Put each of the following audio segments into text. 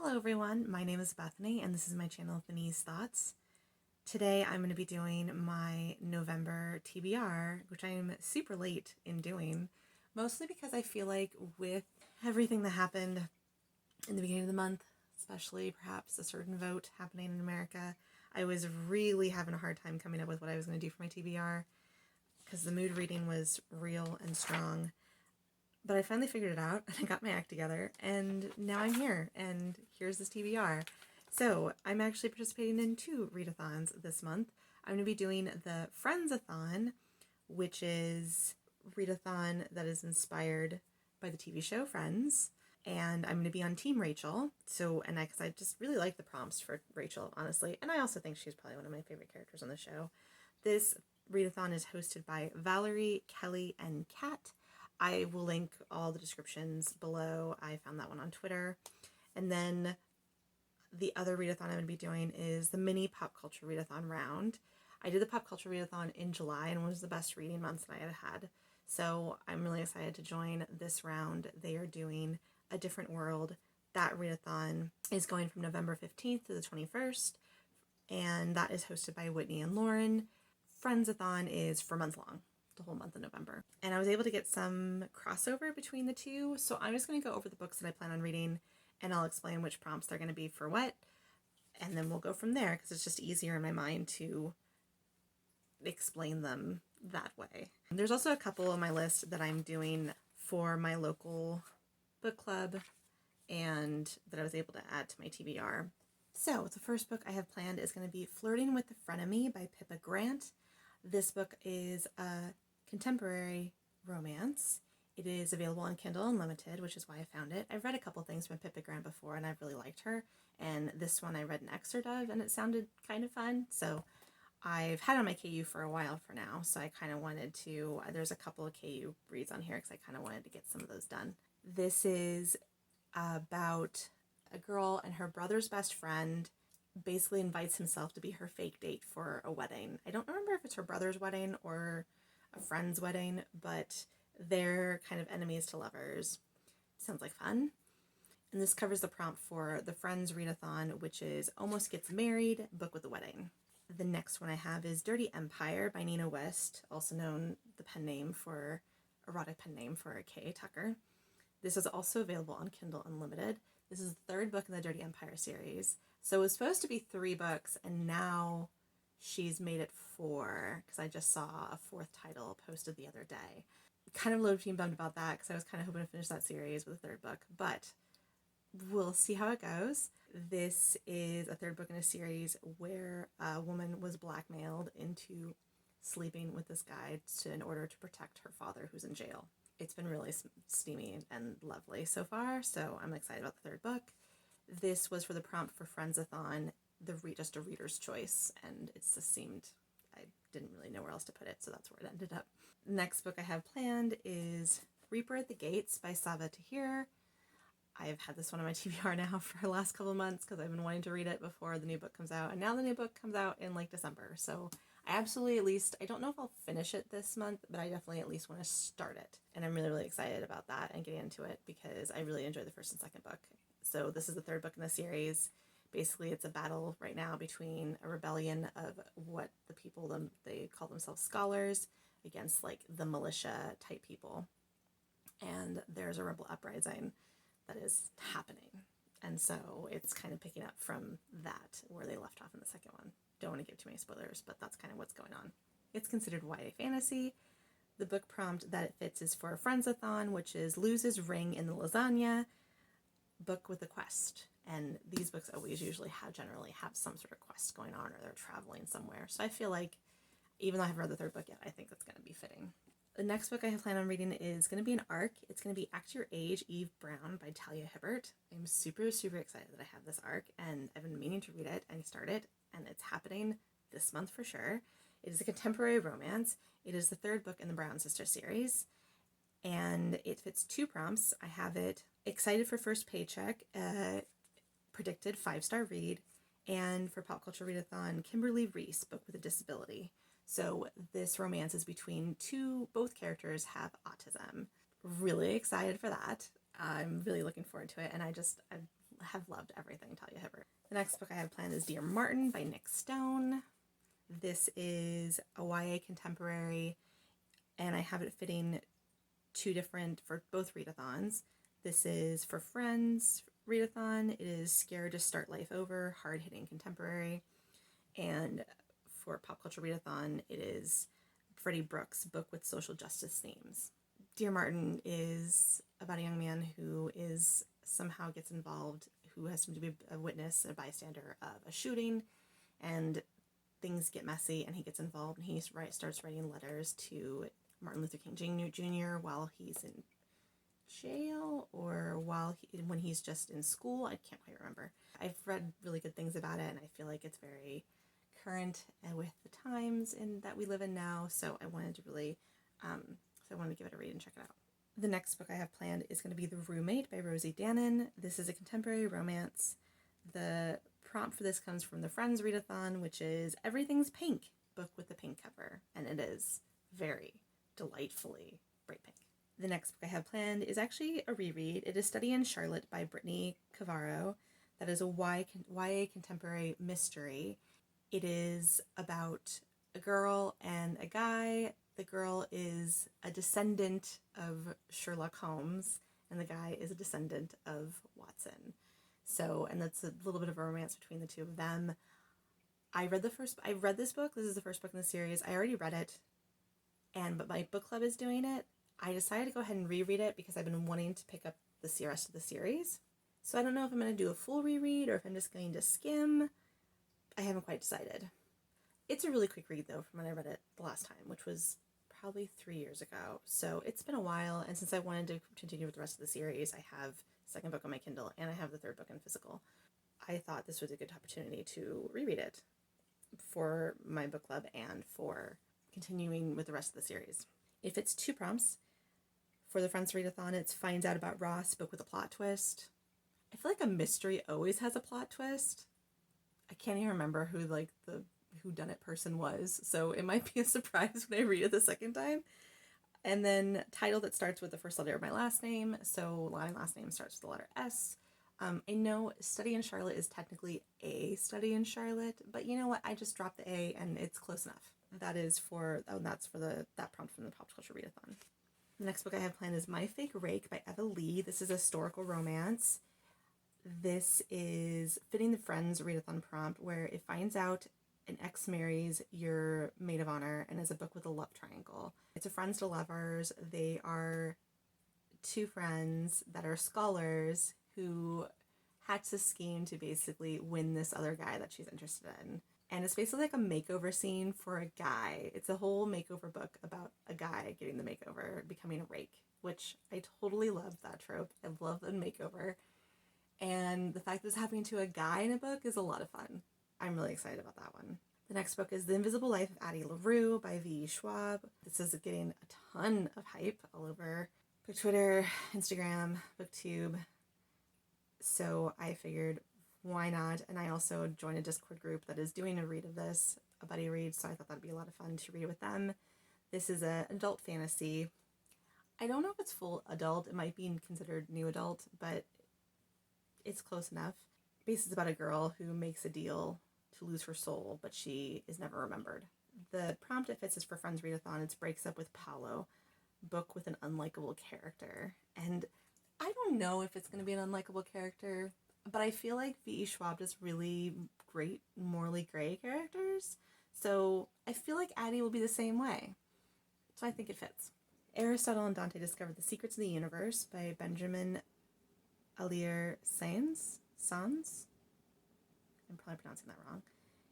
Hello everyone, my name is Bethany and this is my channel Bethany's Thoughts. Today I'm going to be doing my November TBR, which I am super late in doing, mostly because I feel like with everything that happened in the beginning of the month, especially perhaps a certain vote happening in America, I was really having a hard time coming up with what I was going to do for my TBR because the mood reading was real and strong. But I finally figured it out and I got my act together and now I'm here and here's this TBR. So I'm actually participating in 2 readathons this month. I'm going to be doing the Friendsathon, which is readathon that is inspired by the TV show Friends. And I'm going to be on Team Rachel. Because I just really like the prompts for Rachel, honestly. And I also think she's probably one of my favorite characters on the show. This readathon is hosted by Valerie, Kelly, and Kat. I will link all the descriptions below. I found that one on Twitter. And then the other readathon I'm going to be doing is the mini pop culture readathon round. I did the pop culture readathon in July and it was the best reading months that I had. So I'm really excited to join this round. They are doing A Different World. That readathon is going from November 15th to the 21st. And that is hosted by Whitney and Lauren. Friendsathon is for a month long. The whole month of November. And I was able to get some crossover between the two, so I'm just going to go over the books that I plan on reading and I'll explain which prompts they're going to be for what, and then we'll go from there because it's just easier in my mind to explain them that way. There's also a couple on my list that I'm doing for my local book club and that I was able to add to my TBR. So the first book I have planned is going to be Flirting with the Frenemy by Pippa Grant. This book is a contemporary romance. It is available on Kindle Unlimited, which is why I found it. I've read a couple things from Pippa Grant before and I've really liked her, and this one I read an excerpt of and it sounded kind of fun, so I've had it on my KU for a while for now, so I kind of wanted to, there's a couple of KU reads on here because I kind of wanted to get some of those done. This is about a girl and her brother's best friend basically invites himself to be her fake date for a wedding. I don't remember if it's her brother's wedding or a friend's wedding, but they're kind of enemies to lovers. Sounds like fun. And this covers the prompt for the Friends Readathon, which is Almost Gets Married, Book with a Wedding. The next one I have is Dirty Empire by Nina West, also known erotic pen name for K.A. Tucker. This is also available on Kindle Unlimited. This is the 3rd book in the Dirty Empire series. So it was supposed to be 3 books, and now she's made it 4, because I just saw a 4th title posted the other day. Kind of low-key bummed about that, because I was kind of hoping to finish that series with a 3rd book, but we'll see how it goes. This is a 3rd book in a series where a woman was blackmailed into sleeping with this guy in order to protect her father who's in jail. It's been really steamy and lovely so far, so I'm excited about the 3rd book. This was for the prompt for Friendsathon, just a reader's choice, and it just seemed, I didn't really know where else to put it, so that's where it ended up. Next book I have planned is Reaper at the Gates by Sava Tahir. I've had this one on my TBR now for the last couple of months because I've been wanting to read it before the new book comes out, and now the new book comes out in like December, so I absolutely I don't know if I'll finish it this month, but I definitely at least want to start it, and I'm really, really excited about that and getting into it because I really enjoyed the 1st and 2nd book. So this is the 3rd book in the series. Basically, it's a battle right now between a rebellion of what the people, they call themselves scholars, against like the militia type people. And there's a rebel uprising that is happening. And so it's kind of picking up from that, where they left off in the 2nd one. Don't want to give too many spoilers, but that's kind of what's going on. It's considered YA fantasy. The book prompt that it fits is for a Friendsathon, which is Loses Ring in the Lasagna, book with a quest. And these books always usually generally have some sort of quest going on, or they're traveling somewhere. So I feel like, even though I haven't read the 3rd book yet, I think it's going to be fitting. The next book I have planned on reading is going to be an arc. It's going to be Act Your Age, Eve Brown by Talia Hibbert. I'm super, super excited that I have this arc, and I've been meaning to read it and start it, and it's happening this month for sure. It is a contemporary romance. It is the 3rd book in the Brown Sisters series, and it fits 2 prompts. I have it excited for first paycheck, predicted 5-star read, and for Pop Culture Readathon, Kimberly Reese, book with a disability. So this romance is between both characters have autism. Really excited for that. I'm really looking forward to it, and I have loved everything Talia Hibbert. The next book I have planned is Dear Martin by Nick Stone. This is a YA contemporary, and I have it fitting two different for both readathons. This is for Friends readathon. It is Scared to Start Life Over, hard-hitting contemporary. And for Pop Culture Readathon, it is Freddie Brooks' book with social justice themes. Dear Martin is about a young man who somehow gets involved, who has to be a witness, a bystander of a shooting, and things get messy, and he gets involved, and he starts writing letters to Martin Luther King Jr. while he's in jail, or when he's just in school. I can't quite remember. I've read really good things about it, and I feel like it's very current and with the times that we live in now, so I wanted to really give it a read and check it out. The next book I have planned is going to be The Roommate by Rosie Danan. This is a contemporary romance. The prompt for this comes from the Friends Readathon, which is Everything's Pink, book with a pink cover, and it is very delightfully bright pink. The next book I have planned is actually a reread. It is Study in Charlotte by Brittany Cavaro. That is a YA contemporary mystery. It is about a girl and a guy. The girl is a descendant of Sherlock Holmes, and the guy is a descendant of Watson. And that's a little bit of a romance between the two of them. I read this book. This is the first book in the series. I already read it, but my book club is doing it. I decided to go ahead and reread it because I've been wanting to pick up the rest of the series. So I don't know if I'm going to do a full reread or if I'm just going to skim. I haven't quite decided. It's a really quick read, though, from when I read it the last time, which was probably 3 years ago. So it's been a while, and since I wanted to continue with the rest of the series, I have the second book on my Kindle, and I have the third book in physical. I thought this was a good opportunity to reread it for my book club and for continuing with the rest of the series. It fits two prompts. For the Friends Readathon, it finds out about Ross, book with a plot twist. I feel like a mystery always has a plot twist. I can't even remember who the whodunit person was, so it might be a surprise when I read it the second time. And then title that starts with the first letter of my last name, so my last name starts with the letter S. I know Study in Charlotte is technically a Study in Charlotte, but you know what? I just dropped the A, and it's close enough. That's for that prompt from the Pop Culture Readathon. The next book I have planned is My Fake Rake by Eva Lee. This is a historical romance. This is fitting the Friends Readathon prompt, where it finds out an ex marries your maid of honor and is a book with a love triangle. It's a friends to lovers. They are two friends that are scholars who hatch a scheme to basically win this other guy that she's interested in. And it's basically like a makeover scene for a guy. It's a whole makeover book about a guy getting the makeover, becoming a rake, which I totally love that trope. I love the makeover. And the fact that it's happening to a guy in a book is a lot of fun. I'm really excited about that one. The next book is The Invisible Life of Addie LaRue by V. Schwab. This is getting a ton of hype all over book Twitter, Instagram, BookTube. So I figured, why not? And I also joined a Discord group that is doing a read of this, a buddy read, so I thought that'd be a lot of fun to read with them. This is an adult fantasy. I don't know if it's full adult. It might be considered new adult, but it's close enough. Basically, it's about a girl who makes a deal to lose her soul, but she is never remembered. The prompt it fits is for Friends Readathon. It breaks up with Paolo, book with an unlikable character. And I don't know if it's going to be an unlikable character, but I feel like V.E. Schwab does really great morally gray characters. So I feel like Addie will be the same way. So I think it fits. Aristotle and Dante Discovered the Secrets of the Universe by Benjamin Alier Sans. I'm probably pronouncing that wrong.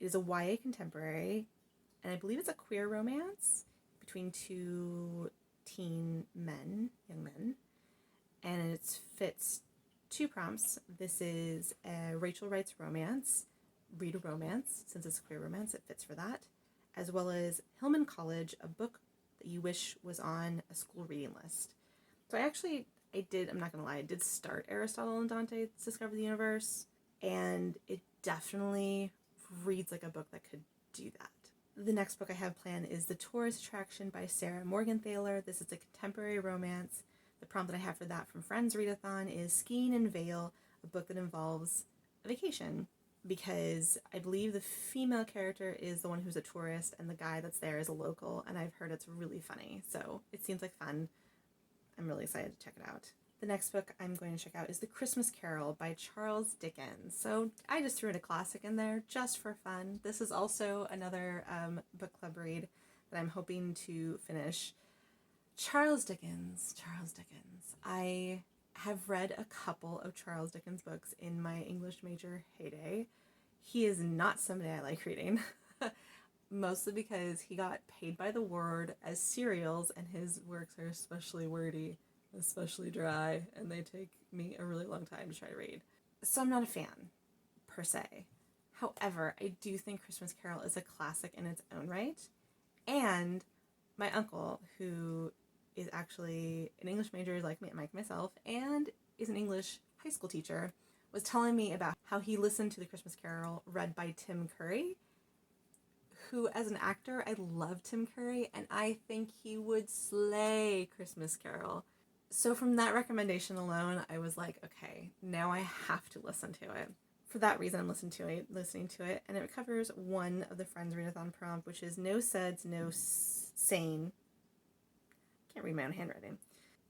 It is a YA contemporary, and I believe it's a queer romance between two young men, and it fits two prompts. This is a Rachel Writes romance, read a romance. Since it's a queer romance, it fits for that, as well as Hillman College, a book that you wish was on a school reading list. So I'm not going to lie, I did start Aristotle and Dante Discover the Universe, and it definitely reads like a book that could do that. The next book I have planned is The Tourist Attraction by Sarah Morgenthaler. This is a contemporary romance. The prompt that I have for that from Friends Readathon is Skiing in Vale, a book that involves a vacation, because I believe the female character is the one who's a tourist and the guy that's there is a local, and I've heard it's really funny, so it seems like fun. I'm really excited to check it out. The next book I'm going to check out is The Christmas Carol by Charles Dickens. So I just threw in a classic in there just for fun. This is also another book club read that I'm hoping to finish. Charles Dickens. I have read a couple of Charles Dickens books in my English major heyday. He is not somebody I like reading, mostly because he got paid by the word as serials, and his works are especially wordy, especially dry, and they take me a really long time to try to read. So I'm not a fan, per se. However, I do think Christmas Carol is a classic in its own right, and my uncle, who is actually an English major like myself, and is an English high school teacher, was telling me about how he listened to The Christmas Carol read by Tim Curry, who, as an actor, I love Tim Curry, and I think he would slay Christmas Carol. So from that recommendation alone, I was like, okay, now I have to listen to it. For that reason, I'm listening to it, and it covers one of the Friends Readathon prompt, which is no suds, no sane. Can't read my own handwriting.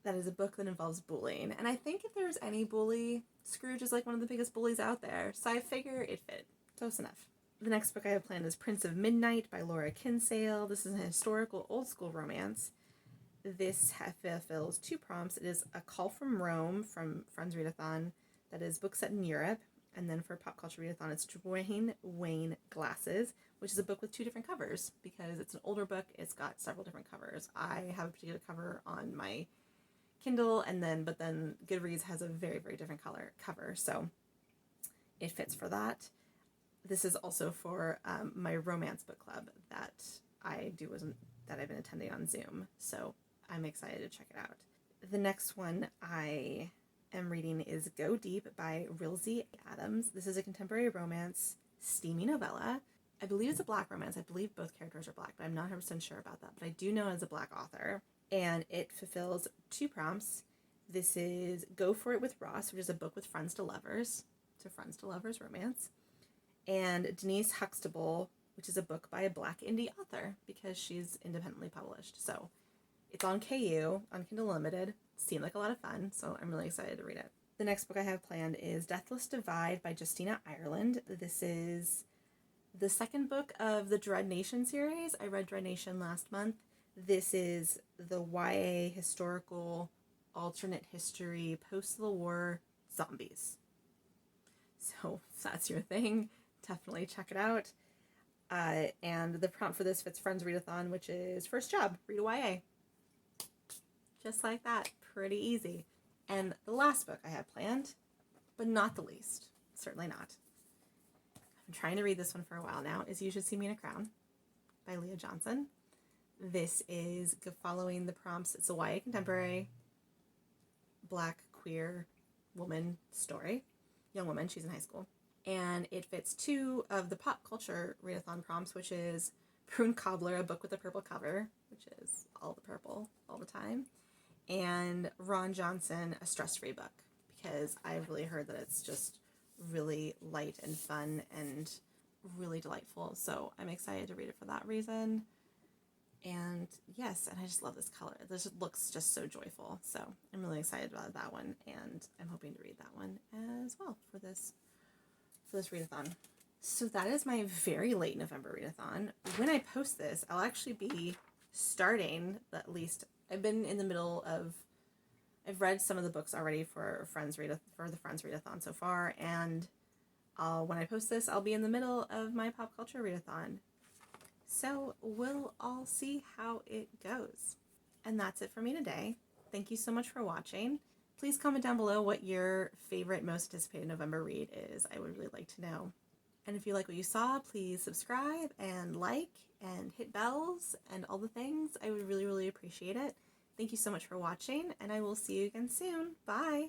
That is a book that involves bullying, and I think if there's any bully, Scrooge is like one of the biggest bullies out there, so I figure it fit. Close enough. The next book I have planned is Prince of Midnight by Laura Kinsale. This is an historical old-school romance. This fulfills 2 prompts. It is A Call from Rome from Friends Readathon, that is book set in Europe, and then for Pop Culture Readathon, it's Dwayne Wayne Glasses, which is a book with 2 different covers, because it's an older book, it's got several different covers. I have a particular cover on my Kindle, but then Goodreads has a very, very different cover, so it fits for that. This is also for my romance book club that I've been attending on Zoom, so I'm excited to check it out. The next one I am reading is Go Deep by Rilsey Adams. This is a contemporary romance, steamy novella. I believe it's a Black romance. I believe both characters are Black, but I'm not 100% sure about that. But I do know it's a Black author, and it fulfills 2 prompts. This is Go For It with Ross, which is a book with friends to lovers. It's a friends to lovers romance. And Denise Huxtable, which is a book by a Black indie author, because she's independently published. So it's on KU, on Kindle Unlimited. It seemed like a lot of fun, so I'm really excited to read it. The next book I have planned is Deathless Divide by Justina Ireland. This is the second book of the Dread Nation series. I read Dread Nation last month. This is the YA historical alternate history post-Civil War zombies. So if that's your thing, definitely check it out. And the prompt for this fits Friends Readathon, which is first job, read a YA. Just like that, pretty easy. And the last book I have planned, but not the least, certainly not. I'm trying to read this one for a while now, is You Should See Me in a Crown by Leah Johnson. This is following the prompts. It's a YA contemporary, Black, queer woman story. Young woman, she's in high school. And it fits 2 of the Pop Culture Readathon prompts, which is Prune Cobbler, a book with a purple cover, which is all the purple all the time, and Ron Johnson, a stress-free book, because I've really heard that it's just really light and fun and really delightful, so I'm excited to read it for that reason. And yes, and I just love this color. This looks just so joyful, so I'm really excited about that one, and I'm hoping to read that one as well for this readathon. So that is my very late November readathon. When I post this, I'll actually be starting, at least I've been in the middle of, I've read some of the books already for the Friends Readathon so far, and when I post this, I'll be in the middle of my Pop Culture Readathon. So we'll all see how it goes. And that's it for me today. Thank you so much for watching. Please comment down below what your favorite, most anticipated November read is. I would really like to know. And if you like what you saw, please subscribe and like and hit bells and all the things. I would really, really appreciate it. Thank you so much for watching, and I will see you again soon. Bye!